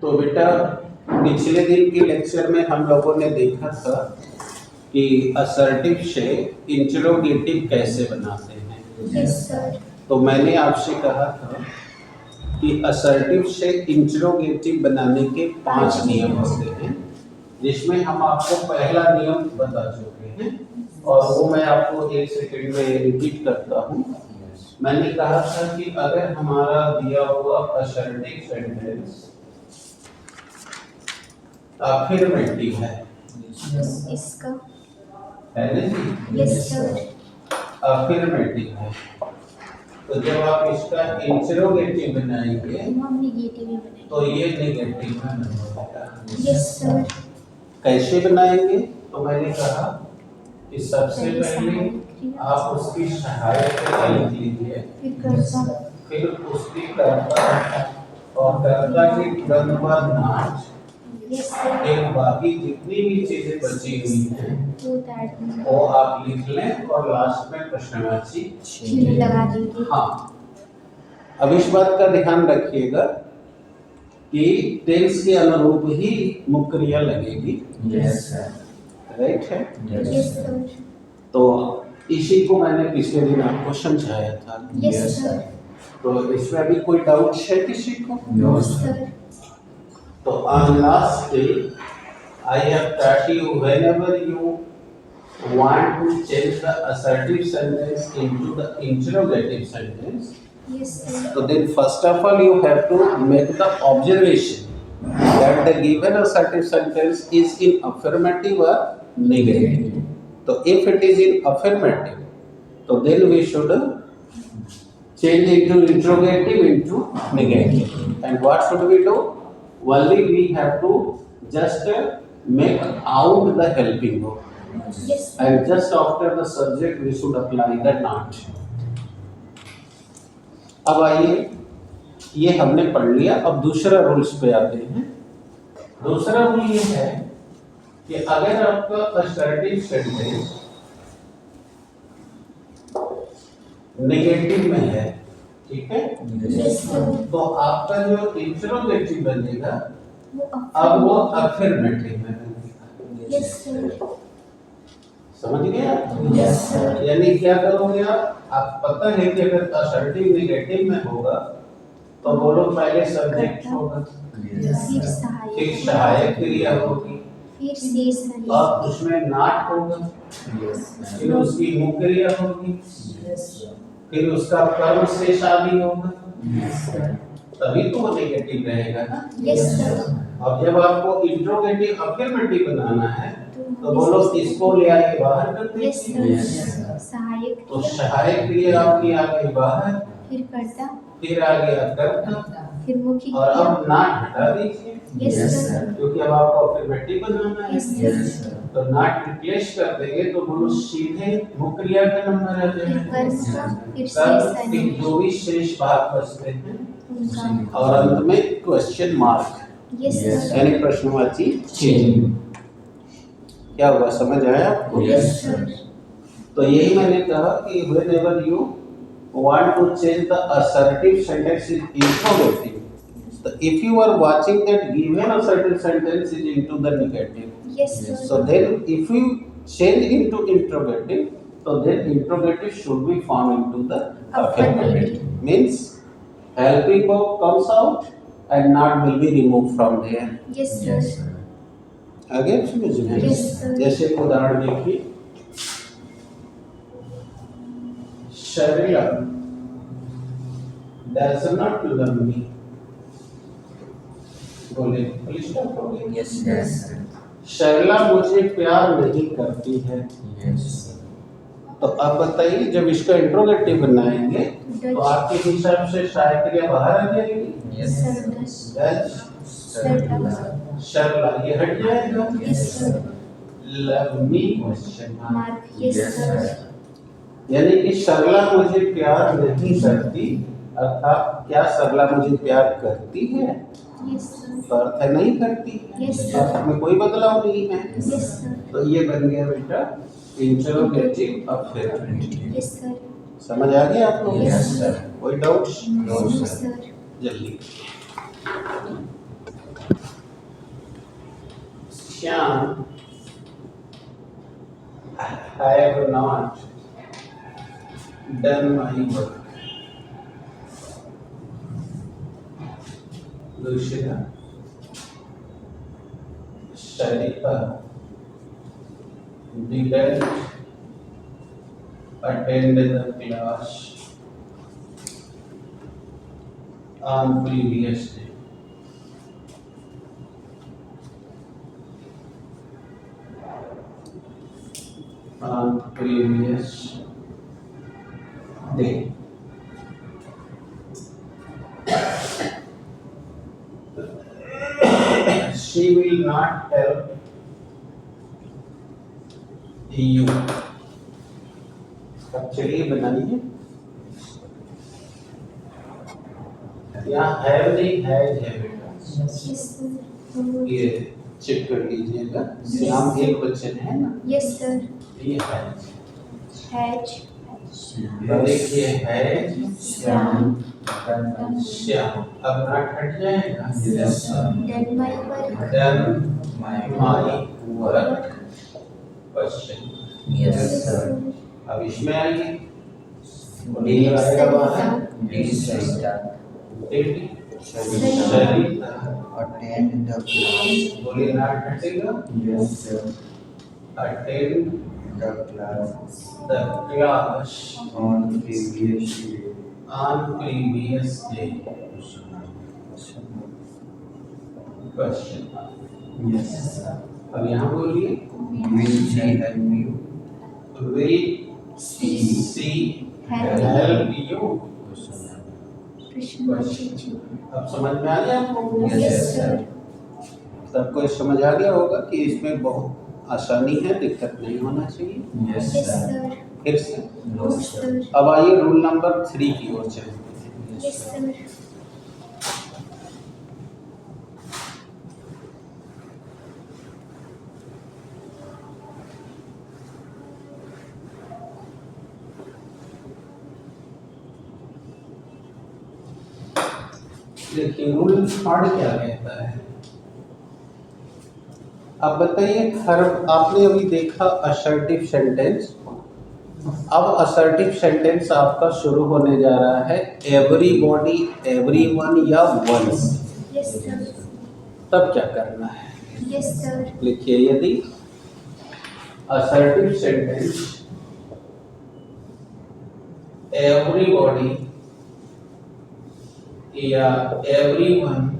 तो बेटा पिछले दिन के लेक्चर में हम लोगों ने देखा था कि असर्टिव से इंटरोगेटिव कैसे बनाते हैं। Yes sir. तो मैंने आपसे कहा था कि असर्टिव से इंटरोगेटिव बनाने के 5 नियम होते हैं, जिसमें हम आपको पहला नियम बता चुके हैं और वो मैं आपको 1 सेकंड में रिपीट करता हूँ। मैंने कहा था कि अगर हमारा दिया हुआ असर्टिव सेंटेंस अफर्मेटिव है, इसका है ना जी? Yes sir. अफर्मेटिव है, तो जब आप इसका इंटरोगेटिव बनाएंगे हम नेगेटिव ही बनाएंगे। तो ये नेगेटिव में बनेगा। Yes sir. कैसे बनाएंगे? तो मैंने कहा कि सबसे पहले आप उसकी सहायक क्रिया लिख लीजिए, फिर कर्ता, फिर उसकी कर्ता और कर्ता के तुरंत बाद नाच, यस सर, फिर बाकी जितनी भी चीजें बची हुई हैं टू दैट वो आप लिख लें और लास्ट में प्रश्नवाची चिन्ह लगा देंगे। हाँ, अब इस बात का ध्यान रखिएगा कि टेंस के अनुरूप ही मुख्य क्रिया लगेगी। Yes sir. राइट है? Yes sir. तो इसी को मैंने पिछले दिन आपको समझाया था। Yes sir. तो इसमें अभी कोई डाउट है किसी को? No yes sir. सर। तो on last day I have taught you whenever you want to change the assertive sentence into the interrogative sentence, yes sir. so then first of all you have to make the observation that the given assertive sentence is in affirmative or negative. So if it is in affirmative, so then we should change into interrogative into negative. And what should we do? Only we have to just make out the helping verb, yes sir. and just after the subject we should apply the not. अब आइए, ये हमने पढ़ लिया। अब दूसरा rules पे आते हैं। दूसरा रूल ये है कि अगर आपका असर्टिव सेंटेंस नेगेटिव में है, ठीक है, यस सर। तो आपका जो इंटरोगेटिव बनेगा वो अब वो अफर्मेटिव में बनेगा। Yes sir. समझ गए आप? Yes sir. यानी क्या करोगे आप पता है कि अगर असर्टिव नेगेटिव में होगा तो बोलो पहले सब्जेक्ट होगा, फिर फिर सहायक, सहायक क्रिया होगी, फिर शेष क्रिया, और उसमें नाट होगा, फिर उसकी मुख्य क्रिया होगी, फिर उसका कर्म शेष आदि होगा, तभी तो वो नेगेटिव रहेगा ना। Yes sir. और जब आपको इंट्रोगेटिव अफर्मेटिव बनाना है तो बोलो इसको ले आइए बाहर कर यस दीजिए। सर। सहायक तो क्रिया, सहायक क्रिया आपकी आ गई बाहर, फिर कर्ता, फिर आ गया कर्ता, फिर मुख्य और क्रिया। अब नाट हटा दीजिए यस सर। क्योंकि अब आपको अफर्मेटिव बनाना है। Yes sir. तो नाट रिप्लेस कर देंगे तो बोलो सीधे मुख्य क्रिया का नंबर आ फिर जाएगा। कर्ता, फिर शेष कर्म, फिर क्रिया, जो भी शेष भाग बचते हैं उनका। और अंत में क्वेश्चन मार्क, यस सर। यानी प्रश्नवाची चिन्ह। क्या हुआ, समझ आया आपको? Yes sir. तो यही मैंने कहा कि whenever you want to change the assertive sentence in interrogative, so if you are watching that given assertive sentence is into the negative, yes sir. so then if you change into interrogative, so then interrogative should be formed into the affirmative. Means helping verb comes out and not will be removed from there. Yes sir. आगे समझ में? Yes, sir. जैसे एक उदाहरण देखिए, Sharmila does not love me, बोले police stop हो गई। यस यस शर्मिला मुझे प्यार नहीं करती है। यस तो अब बताइए जब इसका इंट्रोगेटिव बनाएंगे तो आपके हिसाब से सहायक क्रिया बाहर आ जाएगी। Yes Does sir. शर्मिला ये हट जाएगा। Yes sir. Love me question mark, mark, yes sir. यानी कि सरला मुझे प्यार नहीं करती, अर्थात क्या सरला मुझे प्यार करती है? Yes sir. तो अर्थ है नहीं करती, यस अर्थ में कोई बदलाव नहीं है। Yes sir. तो ये बन गया बेटा इंटरोगेटिव अफर्मेटिव। Yes sir. समझ आ गया आपको? Yes sir. कोई doubts? No no sir. Sir. जल्दी Shyam have not done my work. दूसरा Sharika didn't attend the class on previous day. On previous day. She will not help you. अब चलिए बनाइए। यहाँ हैव नहीं है बेटा। Yes, sir. ये चेक कर लीजिएगा। श्याम एक वचन है ना? Yes, sir. ये है। Has देखिए है Shyam श्याम। अब नाट हट जाएगा। done my work. Done my work. Question. Yes, sir. अब इसमें आइए। डी आएगा बाहर। Did Sarita attend the class. बोलिए नाट हटेगा। Yes, sir. Attend The class the class on previous day. on previous day. Question. Yes, sir. अब यहाँ बोलिए Will she help you? will she help you? Krishna Chichi. अब समझ में आ गया आपको? Yes, sir. सबको समझ आ गया होगा कि इसमें बहुत आसानी है, दिक्कत नहीं होना चाहिए। Yes, Yes, sir. sir. फिर से No, Yes, sir. sir. अब आइए रूल नंबर 3 की ओर चलते हैं। Yes, sir. देखिए रूल थर्ड क्या कहता है। अब बताइए हर आपने अभी देखा असर्टिव सेंटेंस। अब असर्टिव सेंटेंस आपका शुरू होने जा रहा है एवरीबॉडी, एवरीवन या वंस। Yes, sir. तब क्या करना है? Yes, sir. लिखिए यदि असर्टिव सेंटेंस एवरीबॉडी या एवरीवन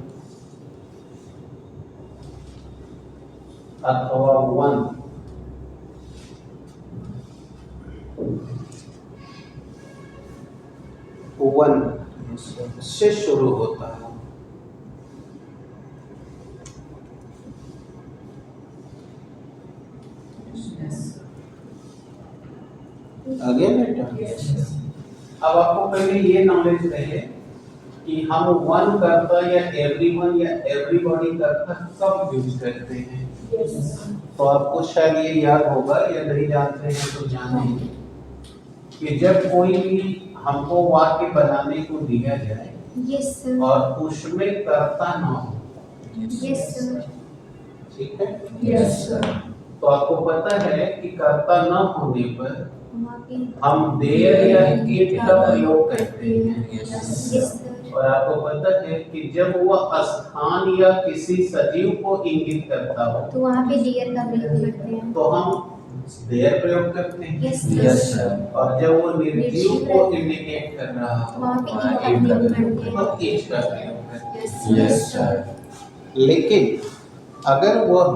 अथवा वन Yes, sir. से शुरू होता है आगे बेटा। अब आपको पहले ये नॉलेज रहे कि हम वन करता या एवरीवन या एवरीबॉडी करता कब यूज करते हैं। तो आपको शायद ये याद होगा या नहीं जानते हैं तो जानें कि जब कोई भी हमको वाक्य बनाने को दिया जाए Yes, sir. और उसमें कर्ता ना हो, Yes, sir. ठीक है। Yes, sir. तो आपको पता है कि कर्ता न होने पर वहाँ पे हम देर या इट का प्रयोग करते हैं। Yes, sir. और आपको पता है कि जब वह स्थान या किसी सजीव को इंगित करता हो तो वहाँ पे डियर का प्रयोग करते हैं। तो हम देर प्रयोग करते हैं। Yes, sir. Yes, sir. और जब वो निर्जीव को इंडिकेट कर रहा हो वहाँ पे ई का प्रयोग करते हैं। तो इट का प्रयोग करते हैं। Yes, sir. लेकिन अगर वह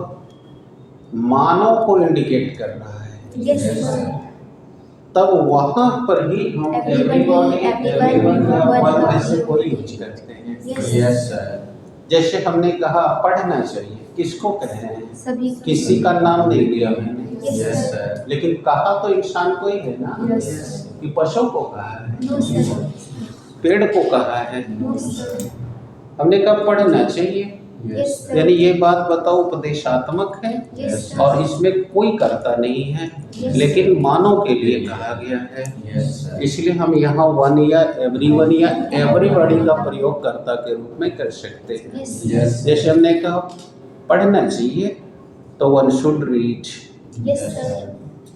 मानव को इंडिकेट कर रहा है Yes, sir. तब वहां पर ही हम Everybody, एवरीवन या everyone, वन one ऐसे का को यूज करते हैं। Yes, Yes, sir. जैसे हमने कहा पढ़ना चाहिए, किसको कह रहे हैं? सभी किसी का नाम नहीं लिया मैंने, Yes, sir. लेकिन कहा तो इंसान को ही है ना। Yes. कि पशु को कहा है, No, sir. पेड़ को कहा है, No, sir. हमने कहा पढ़ना चाहिए। Yes, sir. यानी ये बात बताओ उपदेशात्मक है Yes, sir. और इसमें कोई कर्ता नहीं है, Yes. लेकिन मानव के लिए कहा गया है। Yes, sir. इसलिए हम यहाँ वन या एवरीवन या एवरीबॉडी का प्रयोग कर्ता के रूप में कर सकते हैं। Yes. Yes. जैसे हमने कहा पढ़ना चाहिए तो one should reach. Yes, sir.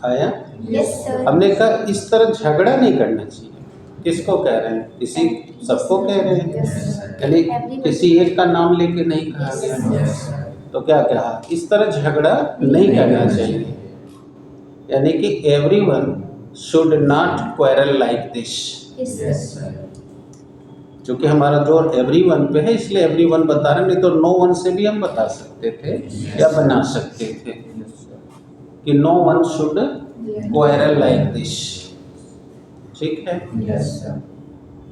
आया? Yes, sir. हमने कहा इस तरह झगड़ा नहीं करना चाहिए। किसको कह रहे हैं? किसी सबको कह रहे हैं, यानी किसी एक का नाम लेके नहीं कहा गया। तो क्या कहा? इस तरह झगड़ा नहीं करना चाहिए, यानी कि everyone should not quarrel like this. Yes, sir. क्योंकि हमारा जोर एवरीवन पे है, इसलिए एवरीवन बता रहे हैं, नहीं तो नो वन से भी हम बता सकते थे या बना सकते थे कि no one should quarrel like this. ठीक है? Yes, sir.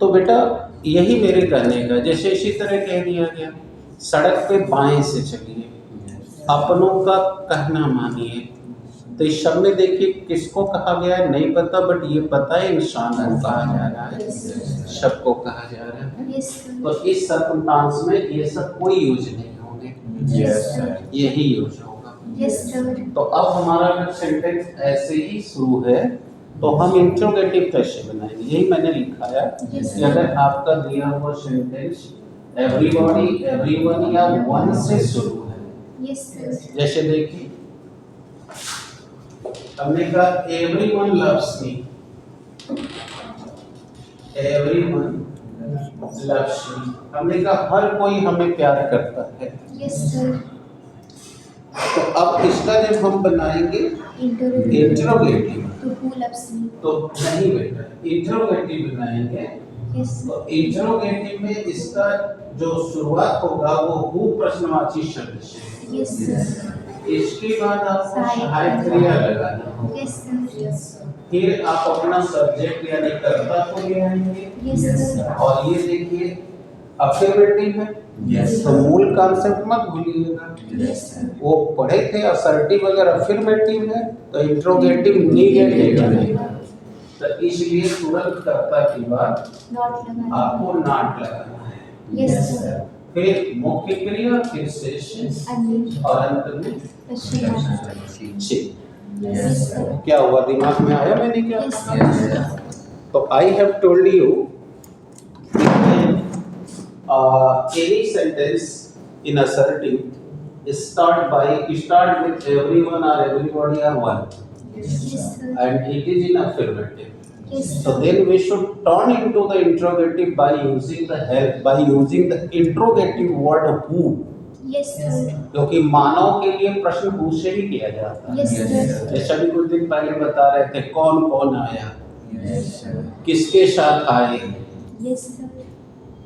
तो बेटा यही मेरे कहने का, जैसे इसी तरह कह दिया गया सड़क पे बाएं से चलिए, अपनों का कहना मानिए। तो इस शब्द में देखिए किसको कहा गया है नहीं पता, बट ये पता है इंसान को कहा जा रहा है, शब्द को कहा जा रहा है। Yes, sir. तो इस सर्कमस्टांस में ये सब कोई यूज नहीं होंगे, Yes, sir. यही यूज होगा। Yes, sir. तो अब हमारा अगर सेंटेंस ऐसे ही शुरू है तो हम इंट्रोगेटिव कैसे बनाएंगे, यही मैंने लिखाया कि अगर आपका दिया हुआ सेंटेंस एवरीबॉडी, एवरीवन या वन से शुरू है, Yes, sir. जैसे देखिए हमने कहा everyone loves me, everyone loves me, हमने कहा हर कोई हमें प्यार करता है। Yes, sir. तो अब इसका जब हम बनाएंगे Interrogative. Interrogative, To who loves me? तो नहीं बेटा इंट्रोगेटिव बनाएंगे। Yes, sir. तो इंट्रोगेटिव में इसका जो शुरुआत होगा वो हु प्रश्नवाची शब्द से, Yes, sir. इसके बाद आपको सहायक क्रिया लगाना होगा, Yes, sir. Yes, sir. फिर आप अपना सब्जेक्ट यानी कर्ता को ले आएंगे, Yes, sir. और ये देखिए अफर्मेटिव है। Yes, तो मूल कॉन्सेप्ट मत भूलिएगा, Yes, sir. वो पढ़े थे असर्टिव अगर अफर्मेटिव है तो इंट्रोगेटिव निगेटिव बनेगा। तो इसलिए तुरंत कर्ता के बाद Not लगाना. आपको नॉट लगाना है, Yes, sir. फिर मुख्य क्रिया, फिर शेष And और अंत में Prashnavarti. चिन्ह। Yes, sir. क्या हुआ, दिमाग में आया मैंने क्या? Yes, sir. तो I have told you any sentence in assertive start with everyone or everybody or one, Yes, sir. and it is in affirmative. Yes, So sir. then we should turn into the interrogative by using the interrogative word who, Yes, sir. क्योंकि मानव के लिए प्रश्न who से ही किया जाता है। Yes, sir. जैसे अभी कुछ दिन पहले बता रहे थे कौन कौन आया, Yes, sir. किसके साथ आए, Yes, sir.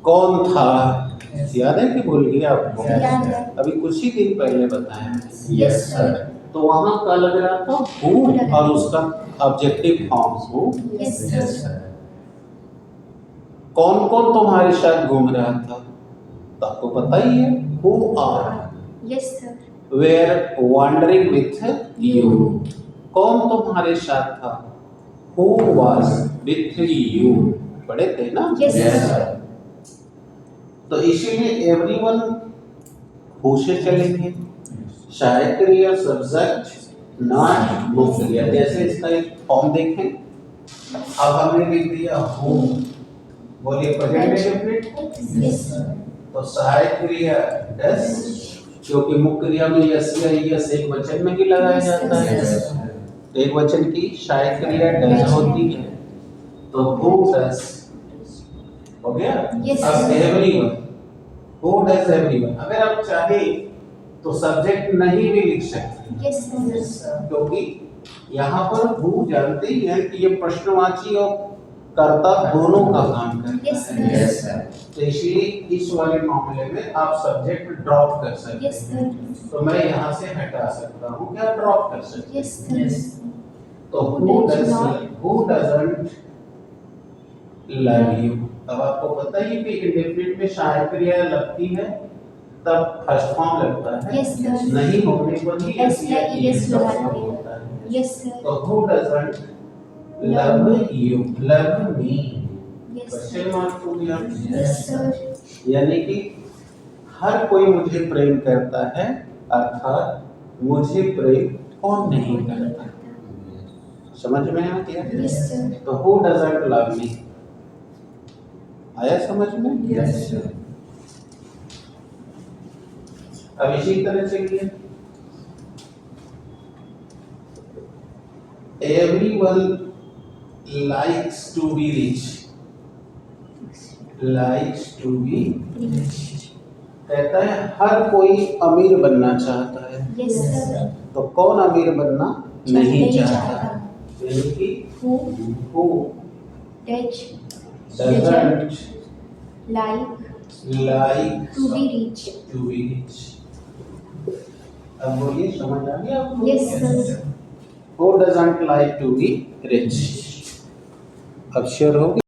कौन था, याद है कि भूल गया आपको? याद है. अभी कुछ ही दिन पहले बताया। Yes, sir. तो वहां का लग रहा था हु और उसका objective form who. Yes, Yes, sir. sir. कौन कौन तुम्हारे साथ घूम रहा था, तो आपको पता ही है who are Yes, sir. Were wandering with you. कौन तुम्हारे साथ था, हु वाज विथ यू, पढ़े थे ना? Yes, Yes, sir. sir. तो इसीलिए एवरीवन हु से चलेंगे, सहायक क्रिया सब्जेक्ट नॉट मुख्य क्रिया। जैसे इसका एक फॉर्म देखें, अब हमने लिख दिया हु, बोलिए प्रेजेंट इंडेफिनिट, Yes, sir. तो सहायक क्रिया डस, क्योंकि मुख्य क्रिया में यस या यस एक वचन में ही लगाया जाता है, Yes, sir. एक वचन की सहायक क्रिया डस होती है, तो हु डस हो गया। Yes, अब sir. Everyone, who does everyone, अगर आप चाहे तो सब्जेक्ट नहीं भी लिख सकते, Yes, sir. क्योंकि यहाँ पर हु जानते ही हैं कि ये प्रश्नवाची और कर्ता दोनों का काम करता Yes, है। sir. Yes, sir. तो इसलिए इस वाले मामले में आप सब्जेक्ट ड्रॉप कर सकते Yes, हैं। sir. तो मैं यहाँ से हटा सकता हूँ, क्या ड्रॉप कर सकते हैं? Yes, sir. तो Who does not? Who doesn't love you. अब आपको पता ही कि इंडेफिनिट में सहायक क्रिया लगती है तब फर्स्ट फॉर्म लगता है, Yes, sir. नहीं होने पर ही Yes, ऐसी या yes, ES लगा का फॉर्म दिया. होता है। Yes, sir. तो who doesn't love you, love me, Yes, question sir. Mark हो गया। Yes, sir. यानी कि हर कोई मुझे प्रेम करता है, अर्थात मुझे प्रेम कौन नहीं करता। समझ में आ गया? Yes, sir. तो हु डजंट लव मी आया समझ में? Yes, sir. अब इसी तरह चलिए everyone likes to be rich. Likes to be Rich. कहता है हर कोई अमीर बनना चाहता है, Yes, sir. तो कौन अमीर बनना नहीं नहीं चाहता? चाहता। यानी कि Who who doesn't doesn't like like to be rich? to be rich. अब बोलिए, समझ आ गया आपको? Yes, sir. Who doesn't like to be rich? अब शेयर हो गया।